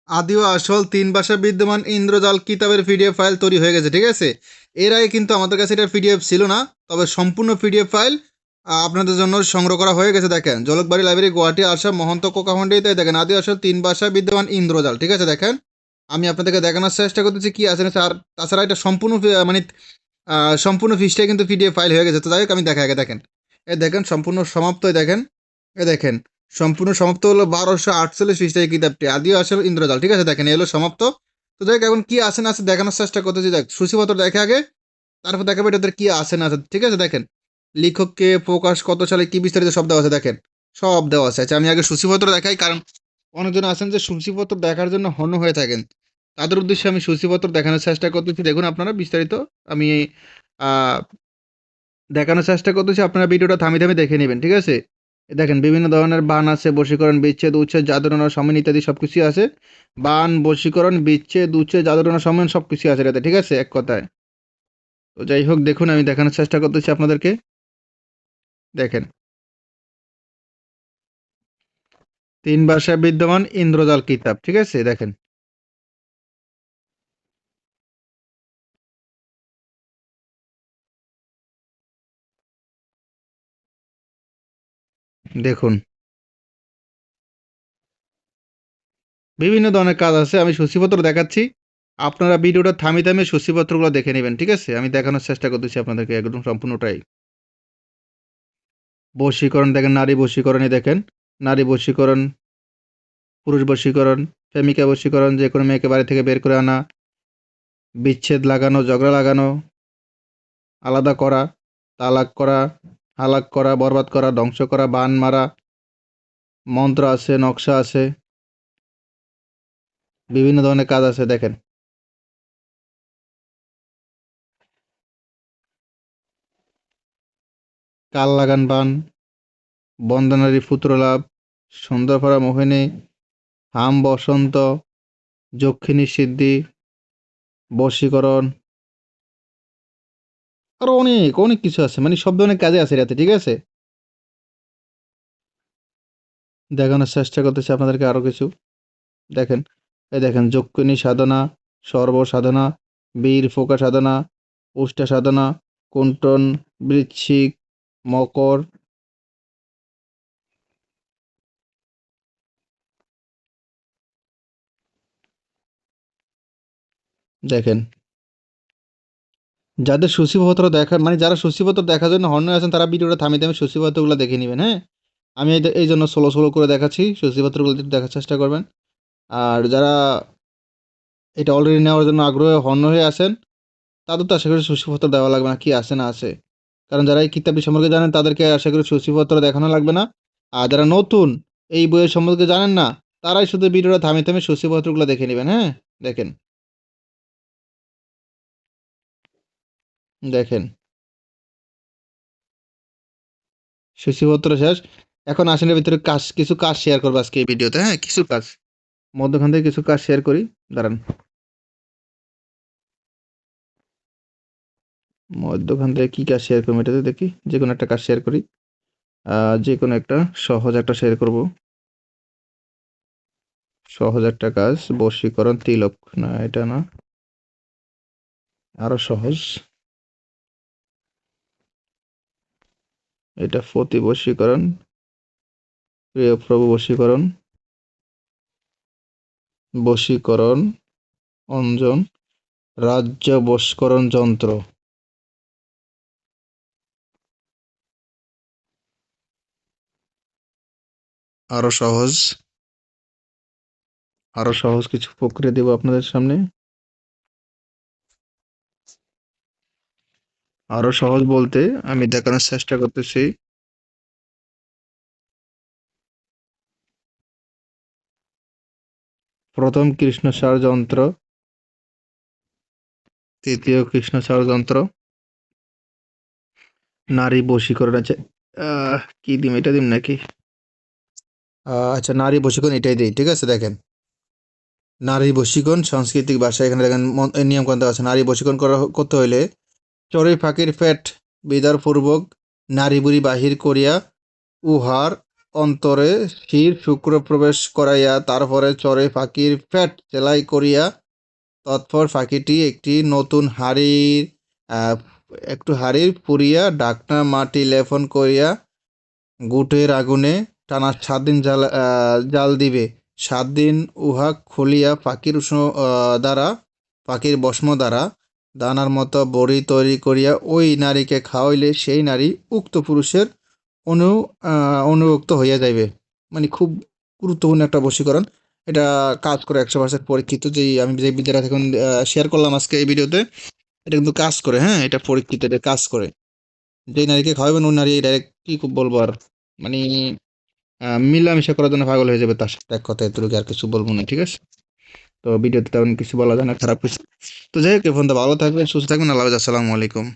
আদি ও আসল ৩ ভাষায় বিদ্যমান ইন্দ্রজাল কিতাবের পিডিএফ ফাইল তৈরি হয়ে গেছে, ঠিক আছে? এর আগে কিন্তু আমাদের কাছে এটার পিডিএফ ছিল না। তবে সম্পূর্ণ পিডিএফ ফাইল আপনাদের জন্য সংগ্রহ করা হয়ে গেছে। দেখেন, জলকবাড়ি লাইব্রেরি, গুয়াহাটি, আসাম, মহন্ত কোকাখন্ডিতে দেখেন আদি ও আসল ৩ ভাষায় বিদ্যমান ইন্দ্রজাল, ঠিক আছে? দেখেন, আমি আপনাদেরকে দেখানোর চেষ্টা করতেছি কি আছে না। আর তাছাড়া এটা সম্পূর্ণ মানে সম্পূর্ণ পৃষ্ঠায় কিন্তু পিডিএফ ফাইল হয়ে গেছে। তো যাই হোক, আমি দেখাই আগে। দেখেন, দেখেন সম্পূর্ণ সমাপ্ত। দেখেন, দেখেন সম্পূর্ণ সমাপ্ত হলো 1248 পৃষ্ঠায় কিতাবটি আদি ও আসল ইন্দ্রজাল, ঠিক আছে? দেখেন, এলো সমাপ্ত। তো যাই হোক, এখন কি আছে না আছে দেখানোর চেষ্টা করতেছি। দেখ, সূচিপত্র দেখে আগে, তারপর দেখাবে এটাদের কি আছে না আছে, ঠিক আছে? দেখেন, লেখককে, প্রকাশ, কত সালে, কি বিস্তারিত সব দেওয়া আছে। দেখেন, সব দেওয়া আছে। আচ্ছা, আমি আগে সূচিপত্র দেখাই, কারণ অনেকজন আছেন যে সূচিপত্র দেখার জন্য হন্য হয়ে থাকেন। তাদের উদ্দেশ্যে আমি সূচিপত্র দেখানোর চেষ্টা করতেছি। দেখুন আপনারা বিস্তারিত আমি আহ, দেখানোর চেষ্টা করতেছি। আপনারা ভিডিওটা থামিয়ে থামিয়ে দেখে নেবেন, ঠিক আছে? দেখেন, বিভিন্ন ধরনের বান আছে, বশীকরণ, বিচ্ছেদ, উচ্ছেদ, জাদুটনা, সমান ইত্যাদি সবকিছু আছে। বান, বশীকরণ, বিচ্ছেদ, উচ্ছেদ, জাদুটনা, সমান সবকিছু আছে এটাতে, ঠিক আছে? এক কথায়। তো যাই হোক, দেখুন আমি দেখানোর চেষ্টা করতেছি আপনাদেরকে। দেখেন, ৩ ভাষায় বিদ্যমান ইন্দ্রজাল কিতাব, ঠিক আছে? দেখেন, দেখুন বিভিন্ন ধরনের কাজ আছে। আমি সূচিপত্র দেখাচ্ছি। আপনারা ভিডিওটা থামিয়ে থামিয়ে সূচিপত্রগুলো দেখে নেবেন, ঠিক আছে? আমি দেখানোর চেষ্টা করতেছি আপনাদেরকে একদম সম্পূর্ণটাই। বশীকরণ দেখেন, নারী বশীকরণে দেখেন, নারী বশীকরণ, পুরুষ বশীকরণ, প্রেমিকা বশীকরণ, যে কোনো মেয়েকে বাড়ি থেকে বের করে আনা, বিচ্ছেদ লাগানো, ঝগড়া লাগানো, আলাদা করা, তালাক করা, হালাক করা, বরবাদ করা, ধ্বংস করা, বান মারা, মন্ত্র আছে, নকশা আছে, বিভিন্ন ধরনের কাজ আছে। দেখেন, কাল লাগান বান, বন্দনারী পুত্রলাভ, সুন্দরভরা মোহিনী, হাম বসন্ত, যক্ষিণী সিদ্ধি, বশীকরণ, আরো অনেক অনেক কিছু আছে। মানে সব ধরনের কাজে আছে এটাতে, ঠিক আছে? দেখানোর চেষ্টা করতেছি আপনাদেরকে আরো কিছু। দেখেন, এই দেখেন, যক্ষিণী সাধনা, সর্বসাধনা, বীর ফোকা সাধনা, উষ্টা সাধনা, কুণ্টন, বৃশ্চিক, মকর। দেখেন, যাদের সূচিপত্র দেখার মানে যারা সূচিপত্র দেখার জন্য হন্য আছেন, তারা ভিডিওটা থামিয়ে থামিয়ে সূচিপত্রগুলো দেখে নেবেন, হ্যাঁ? আমি এই জন্য স্লো স্লো করে দেখাচ্ছি। সূচিপত্রগুলো দেখার চেষ্টা করবেন। আর যারা এটা অলরেডি নেওয়ার জন্য আগ্রহে হন্য হয়ে আছেন, তাদের তো আশা করি সূচিপত্র দেওয়া লাগবে না, কি আছে না আছে। কারণ যারা এই কিতাবটি সম্পর্কে জানেন, তাদেরকে আশা করি সূচিপত্র দেখানো লাগবে না। আর যারা নতুন, এই বইয়ের সম্পর্কে জানেন না, তারাই শুধু ভিডিওটা থামিয়ে থামিয়ে সূচিপত্রগুলো দেখে নেবেন, হ্যাঁ? দেখেন, দেখেন সূচিপত্র শেষ। এখন আসেন এর ভিতরে কিছু কাজ শেয়ার করবো আজকে এই ভিডিওতে, হ্যাঁ? কিছু কাজ মধ্যখান থেকে কিছু কাজ শেয়ার করি। দাঁড়ান, মধ্যখান থেকে কি কাজ শেয়ার করবো এটাতে দেখি। যে কোনো একটা কাজ শেয়ার করি। যে কোনো একটা সহজ একটা শেয়ার করব। সহজ একটা কাজ, বশীকরণ, তিলক, না এটা না, আরো সহজ। এটা ফতি বশীকরণ, প্রিয় প্রভু বশীকরণ, বশীকরণ অঞ্জন, রাজ্য বশকরণ যন্ত্র। আরো সহজ, আরো সহজ কিছু প্রক্রিয়া দেব আপনাদের সামনে। আরো সহজ বলতে আমি দেখানোর চেষ্টা করতেছি। প্রথম কৃষ্ণসার যন্ত্র, তৃতীয় কৃষ্ণসার যন্ত্র, নারী বশীকরণ আছে। কি দিম, এটা দিম নাকি? আচ্ছা, নারী বশীকরণ এটাই দিই, ঠিক আছে? দেখেন, নারী বশীকরণ সাংস্কৃতিক ভাষা, এখানে দেখেন নিয়ম কানুন দেওয়া আছে। নারী বশীকরণ করতে হইলে চড়ুই পাখির পেট বিদারপূর্বক নারী বুড়ি বাহির করিয়া উহার অন্তরে শির শুক্র প্রবেশ করাইয়া তারপরে চরে ফাঁকির পেট সেলাই করিয়া তৎপর ফাঁকিটি একটি নতুন হাঁড়ির একটু হাঁড়ির পুরিয়া ঢাকনা মাটি লেপন করিয়া গুটের আগুনে টানা 7 দিন জাল দিবে। 7 দিন উহা খুলিয়া পাখির দ্বারা পাখির বস্ম দ্বারা দানার মতো বড়ি তৈরি করিয়া ওই নারীকে খাওয়াইলে সেই নারী উক্ত পুরুষের অনু অনুরক্ত হইয়া যাইবে। মানে খুব গুরুত্বপূর্ণ একটা বশীকরণ। এটা কাজ করে 100% পরীক্ষিত। যেই আমি যে বিদ্যাটা এখন শেয়ার করলাম আজকে এই ভিডিওতে, এটা কিন্তু কাজ করে। হ্যাঁ, এটা পরীক্ষিত, এটা কাজ করে। যেই নারীকে খাওয়াবেন ওই নারী ডাইরেক্ট কি বলবো আর, মানে মিলামিশা করার জন্য পাগল হয়ে যাবে তার সাথে, এক কথা এতটুকু, আর কিছু বলবো না, ঠিক আছে? তো ভিডিওতে তেমন কিছু বলা যায় না, খারাপ কিছু। তো যাই হোক, এ পর্যন্ত ভালো থাকবেন, সুস্থ থাকবেন, আল্লাহ হাফেজ, আসসালামু আলাইকুম।